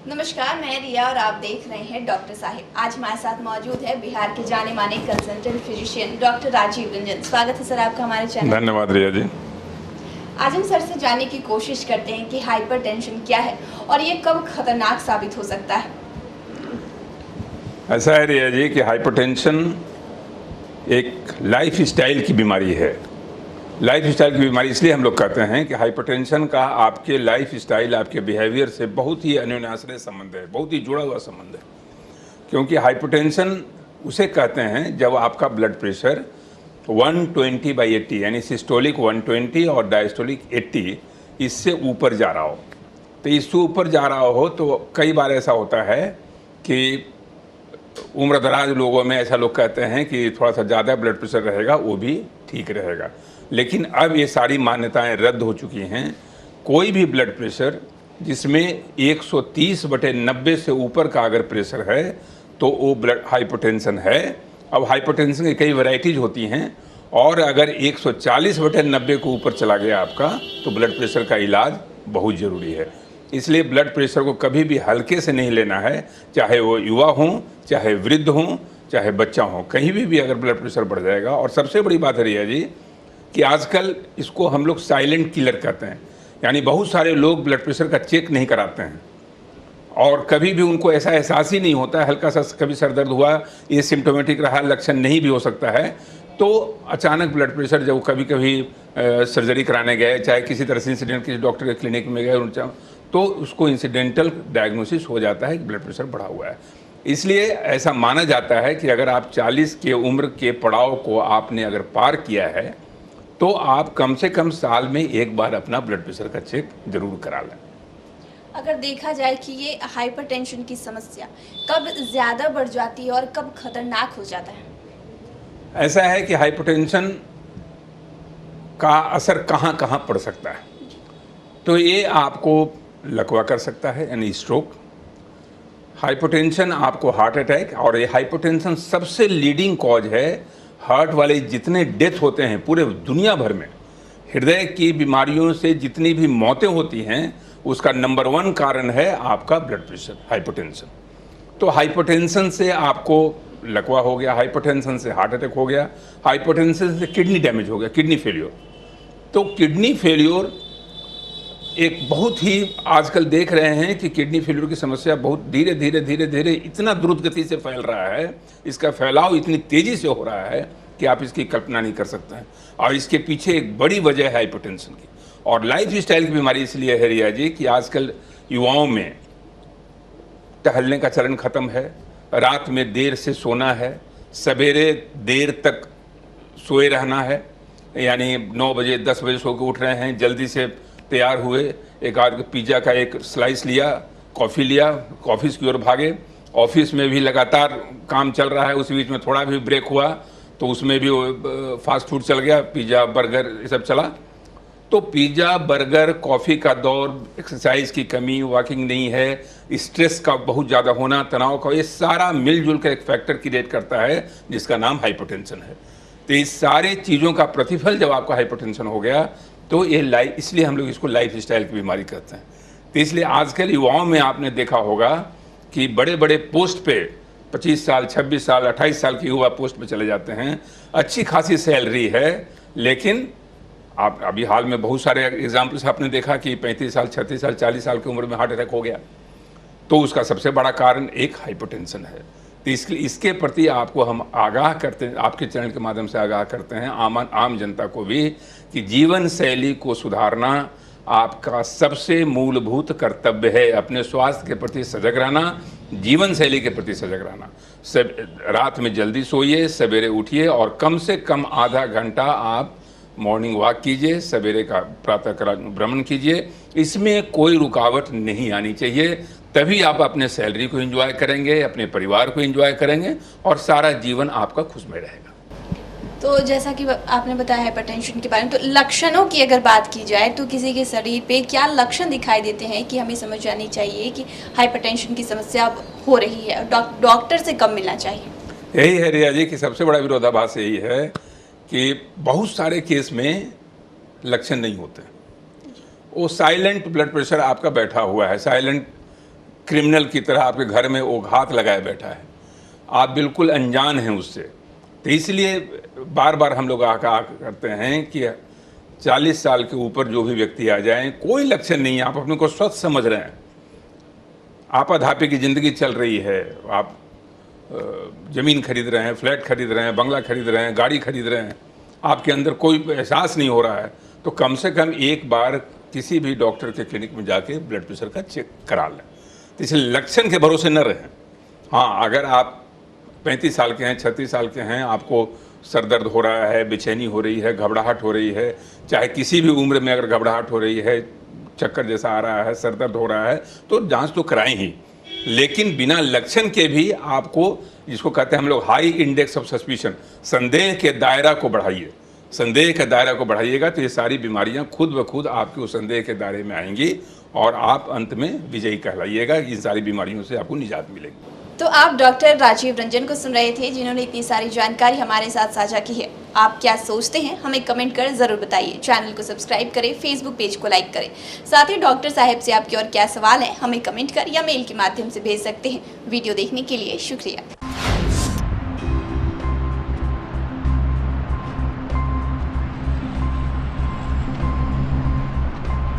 नमस्कार, मैं रिया और आप देख रहे हैं डॉक्टर साहिब। आज हमारे साथ मौजूद है बिहार के जाने माने consultant physician doctor Rajiv Ranjan. स्वागत है सर आपका हमारे चैनल। धन्यवाद रिया जी। आज हम सर से जानने की कोशिश करते हैं कि हाइपरटेंशन क्या है और ये कब खतरनाक साबित हो सकता है। ऐसा है रिया जी कि हाइपरटेंशन एक लाइफ स्टाइल की बीमारी है। लाइफ स्टाइल की बीमारी इसलिए हम लोग कहते हैं कि हाइपरटेंशन का आपके लाइफ स्टाइल, आपके बिहेवियर से बहुत ही अन्योन्याश्रय संबंध है, बहुत ही जुड़ा हुआ संबंध है। क्योंकि हाइपरटेंशन उसे कहते हैं जब आपका ब्लड प्रेशर 120/80 यानी सिस्टोलिक 120 और डायस्टोलिक 80 इससे ऊपर जा रहा हो। तो इससे ऊपर जा रहा हो तो कई बार ऐसा होता है कि उम्रदराज लोगों में ऐसा लोग कहते हैं कि थोड़ा सा ज़्यादा ब्लड प्रेशर रहेगा वो भी ठीक रहेगा। लेकिन अब ये सारी मान्यताएं रद्द हो चुकी हैं। कोई भी ब्लड प्रेशर जिसमें 130/90 से ऊपर का अगर प्रेशर है तो वो ब्लड हाइपरटेंशन है। अब हाइपरटेंशन की कई वैरायटीज होती हैं और अगर 140/90 को ऊपर चला गया आपका तो ब्लड प्रेशर का इलाज बहुत ज़रूरी है। इसलिए ब्लड प्रेशर को कभी भी हल्के से नहीं लेना है, चाहे वो युवा हों, चाहे वृद्ध हों, चाहे बच्चा हो, कहीं भी अगर ब्लड प्रेशर बढ़ जाएगा। और सबसे बड़ी बात है रिया जी कि आजकल इसको हम लोग साइलेंट किलर कहते हैं, यानी बहुत सारे लोग ब्लड प्रेशर का चेक नहीं कराते हैं और कभी भी उनको ऐसा एहसास ही नहीं होता है। हल्का सा कभी सर दर्द हुआ, ये सिम्टोमेटिक रहा, लक्षण नहीं भी हो सकता है, तो अचानक ब्लड प्रेशर जब कभी कभी सर्जरी कराने गए, चाहे किसी तरह से इंसिडेंट किसी डॉक्टर के क्लिनिक में गए, तो उसको इंसिडेंटल डायग्नोसिस हो जाता है कि ब्लड प्रेशर बढ़ा हुआ है। इसलिए ऐसा माना जाता है कि अगर आप 40 के उम्र के पड़ाव को आपने अगर पार किया है तो आप कम से कम साल में एक बार अपना ब्लड प्रेशर का चेक जरूर करा लें। अगर देखा जाए कि ये हाइपरटेंशन की समस्या कब ज़्यादा बढ़ जाती है और कब खतरनाक हो जाता है। ऐसा है कि हाइपरटेंशन का असर कहाँ कहाँ पड़ सकता है। तो ये आपको लकवा कर सकता है यानी स्ट्रोक, हाइपरटेंशन आपको हार्ट अटैक, और ये हाइपरटेंशन सबसे लीडिंग कॉज है। हार्ट वाले जितने डेथ होते हैं पूरे दुनिया भर में, हृदय की बीमारियों से जितनी भी मौतें होती हैं उसका नंबर 1 कारण है आपका ब्लड प्रेशर, हाइपरटेंशन। तो हाइपरटेंशन से आपको लकवा हो गया, हाइपरटेंशन से हार्ट अटैक हो गया, हाइपरटेंशन से किडनी डैमेज हो गया, किडनी फेल्योर। तो किडनी फेल्योर एक बहुत ही आजकल देख रहे हैं कि किडनी फेल्योर की समस्या बहुत धीरे धीरे इतना द्रुत गति से फैल रहा है, इसका फैलाव इतनी तेज़ी से हो रहा है कि आप इसकी कल्पना नहीं कर सकते हैं। और इसके पीछे एक बड़ी वजह है हाइपरटेंशन की। और लाइफ स्टाइल की बीमारी इसलिए है रिया जी कि आजकल युवाओं में टहलने का चलन ख़त्म है, रात में देर से सोना है, सवेरे देर तक सोए रहना है, यानी 9 बजे 10 बजे सो के उठ रहे हैं, जल्दी से तैयार हुए, एक आध पिज़्ज़ा का एक स्लाइस लिया, कॉफ़ी लिया, ऑफिस की ओर भागे। ऑफिस में भी लगातार काम चल रहा है, उस बीच में थोड़ा भी ब्रेक हुआ तो उसमें भी फास्ट फूड चल गया, पिज़्ज़ा बर्गर ये सब चला। तो पिज़्ज़ा बर्गर कॉफ़ी का दौर, एक्सरसाइज की कमी, वॉकिंग नहीं है, स्ट्रेस का बहुत ज़्यादा होना, तनाव का, ये सारा मिलजुल कर एक फैक्टर क्रिएट करता है जिसका नाम हाइपरटेंशन है। तो इस सारे चीज़ों का प्रतिफल जब आपका हाइपरटेंशन हो गया तो ये इसलिए हम लोग इसको लाइफ स्टाइल की बीमारी कहते हैं। तो इसलिए आजकल युवाओं में आपने देखा होगा कि बड़े बड़े पोस्ट पे 25 साल 26 साल 28 साल के युवा पोस्ट पे चले जाते हैं, अच्छी खासी सैलरी है, लेकिन आप अभी हाल में बहुत सारे एग्जाम्पल्स आपने देखा कि 35 साल 36 साल 40 साल की उम्र में हार्ट अटैक हो गया। तो उसका सबसे बड़ा कारण एक हाइपरटेंशन है। तो इसके प्रति आपको हम आगाह करते हैं, आपके चैनल के माध्यम से आगाह करते हैं आम जनता को भी कि जीवन शैली को सुधारना आपका सबसे मूलभूत कर्तव्य है। अपने स्वास्थ्य के प्रति सजग रहना, जीवन शैली के प्रति सजग रहना। सब रात में जल्दी सोइए, सवेरे उठिए और कम से कम आधा घंटा आप मॉर्निंग वॉक कीजिए, सवेरे का प्रातःकाल भ्रमण कीजिए। इसमें कोई रुकावट नहीं आनी चाहिए, तभी आप अपने सैलरी को एंजॉय करेंगे, अपने परिवार को एंजॉय करेंगे और सारा जीवन आपका खुशमय रहेगा। तो जैसा कि आपने बताया हाइपरटेंशन के बारे में, तो लक्षणों की अगर बात की जाए तो किसी के शरीर पे क्या लक्षण दिखाई देते हैं कि हमें समझ जानी चाहिए कि हाइपरटेंशन की समस्या हो रही है, डॉक्टर से कब मिलना चाहिए? यही है रिया जी कि सबसे बड़ा विरोधाभास यही है कि बहुत सारे केस में लक्षण नहीं होते, वो साइलेंट ब्लड प्रेशर आपका बैठा हुआ है, साइलेंट क्रिमिनल की तरह आपके घर में वो घात लगाए बैठा है, आप बिल्कुल अनजान हैं उससे। तो इसलिए बार बार हम लोग कहा करते हैं कि 40 साल के ऊपर जो भी व्यक्ति आ जाएं, कोई लक्षण नहीं है, आप अपने को स्वस्थ समझ रहे हैं, आपाधापी की ज़िंदगी चल रही है, आप ज़मीन खरीद रहे हैं, फ्लैट खरीद रहे हैं, बंगला खरीद रहे हैं, गाड़ी खरीद रहे हैं, आपके अंदर कोई एहसास नहीं हो रहा है, तो कम से कम एक बार किसी भी डॉक्टर के क्लिनिक में जाके ब्लड प्रेशर का चेक करा लें। तो इसलिए लक्षण के भरोसे न रहें। हाँ, अगर आप 35 साल के हैं, 36 साल के हैं, आपको सर दर्द हो रहा है, बेचैनी हो रही है, घबराहट हो रही है, चाहे किसी भी उम्र में अगर घबराहट हो रही है, चक्कर जैसा आ रहा है, सर दर्द हो रहा है, तो जांच तो कराएं ही, लेकिन बिना लक्षण के भी आपको, जिसको कहते हैं हम लोग हाई इंडेक्स ऑफ सस्पिशन, संदेह के दायरा को बढ़ाइए। संदेह के दायरा को बढ़ाइएगा तो ये सारी बीमारियां खुद ब खुद आपके उस संदेह के दायरे में आएंगी और आप अंत में विजयी कहलाइएगा। इन सारी बीमारियों से आपको निजात मिलेगी। तो आप डॉक्टर राजीव रंजन को सुन रहे थे, जिन्होंने इतनी सारी जानकारी हमारे साथ साझा की है। आप क्या सोचते हैं हमें कमेंट कर जरूर बताइए। चैनल को सब्सक्राइब करें, फेसबुक पेज को लाइक करें। साथ ही डॉक्टर साहब से आपके और क्या सवाल हैं हमें कमेंट कर या मेल के माध्यम से भेज सकते हैं। वीडियो देखने के लिए शुक्रिया।